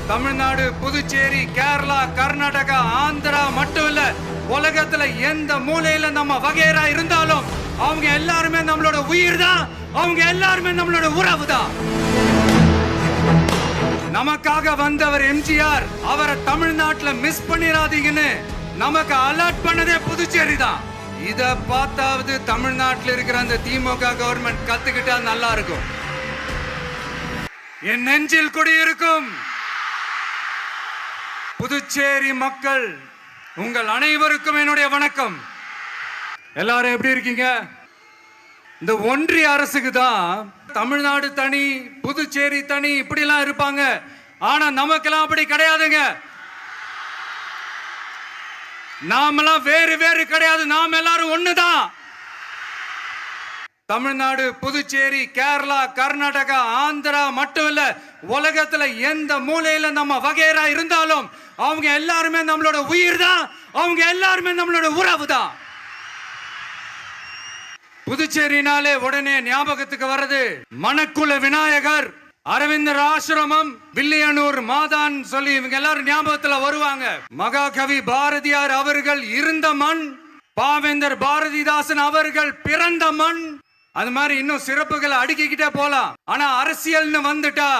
தமிழ்நாடு, புதுச்சேரி, கேரளா, கர்நாடகா, ஆந்திரா மட்டும் இல்ல, உலகத்துல எந்த மூலையில நம்ம வகையறா இருந்தாலும் அவங்க எல்லாருமே நம்மளோட உயிர் தான், அவங்க எல்லாருமே நம்மளோட உறவு தான். நமக்காக வந்தவர் எம்ஜிஆர், அவரை தமிழ்நாட்டுல மிஸ் பண்ணிராதீங்கன்னு நமக்கு அலர்ட் பண்ணதே புதுச்சேரி தான். இத பார்த்தாவது தமிழ்நாட்டில் இருக்கிற அந்த திமுக கவர்மெண்ட் கத்துக்கிட்டா நல்லா இருக்கும். என் நெஞ்சில் குடியிருக்கும் புதுச்சேரி மக்கள் உங்கள் அனைவருக்கும் என்னுடைய வணக்கம். எல்லாரும் எப்படி இருக்கீங்க? இந்த ஒன்றிய அரசுக்கு தான் தமிழ்நாடு தனி, புதுச்சேரி தனி, இப்படி எல்லாம் இருப்பாங்க. ஆனா நமக்கெல்லாம் அப்படி கிடையாதுங்க. நாமெல்லாம் வேறு வேறு கிடையாது, நாம் எல்லாரும் ஒண்ணுதான். தமிழ்நாடு, புதுச்சேரி, கேரளா, கர்நாடகா, ஆந்திரா மட்டும் இல்ல, உலகத்துல எந்த மூலையில நம்ம வகையறா இருந்தாலும் அவங்க எல்லாருமே நம்மளோட உயிர் தான், அவங்க எல்லாருமே நம்மளோட உறவு தான். புதுச்சேரினாலே உடனே ஞாபகத்துக்கு வர்றது மணக்குள விநாயகர், அரவிந்தர் ஆசிரமம், வில்லியனூர் மாதான் சொல்லி இவங்க எல்லாரும் ஞாபகத்துல வருவாங்க. மகாகவி பாரதியார் அவர்கள் இருந்த மண், பாவேந்தர் பாரதிதாசன் அவர்கள் பிறந்த மண். அது மாதிரி இன்னும் சிறப்புகளை அடுக்கிக்கிட்டே போலாம். ஆனா அரசியல்னு வந்துட்டா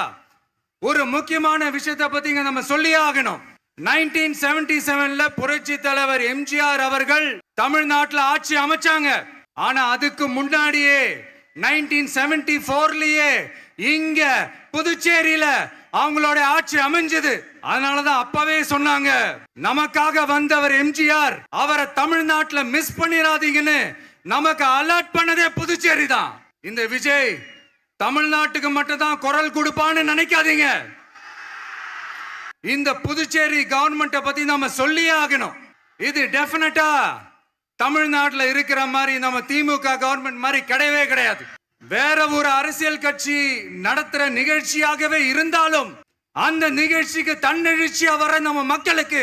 ஒரு முக்கியமான விஷயத்தை பத்தி நம்ம சொல்லியே ஆகணும். 1977ல புரட்சி தலைவர் எம்ஜிஆர் அவர்கள் தமிழ்நாட்டுல ஆட்சி அமைச்சாங்க. ஆனா அதுக்கு முன்னாடியே 1974லயே இங்க புதுச்சேரியில அவங்களோட ஆட்சி அமைஞ்சது. அதனாலதான் அப்பவே சொன்னாங்க, நமக்காக வந்தவர் எம்ஜிஆர், அவரை தமிழ்நாட்டுல மிஸ் பண்ணிராதீங்கன்னு நமக்கு அலர்ட் பண்ணதே புதுச்சேரி தான். இந்த விஜய் தமிழ்நாட்டுக்கு மட்டும் தான் குரல் கொடுப்பான்னு நினைக்காதீங்க. இந்த புதுச்சேரி கவர்மெண்ட்டை பத்தி நம்ம சொல்லியே ஆகணும். இது டெஃபினட்டா தமிழ்நாட்டுல இருக்கிற மாதிரி நம்ம திமுக கவர்மெண்ட் மாதிரி கிடையவே கிடையாது. வேற ஒரு அரசியல் கட்சி நடத்துற நிகழ்ச்சியாகவே இருந்தாலும் அந்த நிகழ்ச்சிக்கு தன்னெழுச்சியா வர நம்ம மக்களுக்கு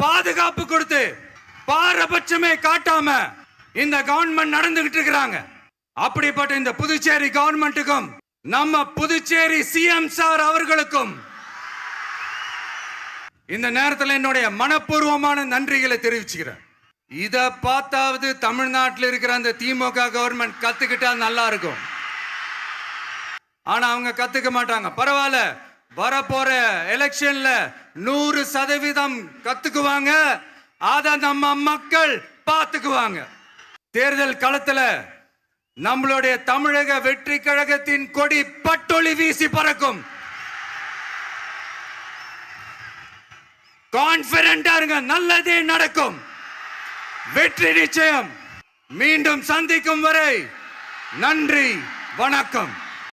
பாதுகாப்பு கொடுத்து பாரபட்சமே காட்டாம இந்த கவர்மெண்ட் நடந்துகிட்டு இருக்கிறாங்க. அப்படிப்பட்ட இந்த புதுச்சேரி கவர்மெண்ட்டுக்கும் நம்ம புதுச்சேரி சிஎம் சார் அவர்களுக்கும் இந்த நேரத்தில் என்னுடைய மனப்பூர்வமான நன்றிகளை தெரிவிச்சுக்கிறேன். இத பார்த்தாவது தமிழ்நாட்டில் இருக்கிற அந்த திமுக கவர்மெண்ட் கத்துக்கிட்டா நல்லா இருக்கும். ஆனா அவங்க கத்துக்க மாட்டாங்க. பரவாயில்ல, வரப்போற எலெக்ஷன்ல 100% கத்துக்குவாங்க. அத நம்ம மக்கள் பார்த்துக்குவாங்க. தேர்தல் களத்துல நம்மளுடைய தமிழக வெற்றி கழகத்தின் கொடி பட்டொளி வீசி பறக்கும். கான்பிடென்டா இருங்க, நல்லதே நடக்கும், வெற்றி நிச்சயம். மீண்டும் சந்திக்கும் வரை நன்றி, வணக்கம்.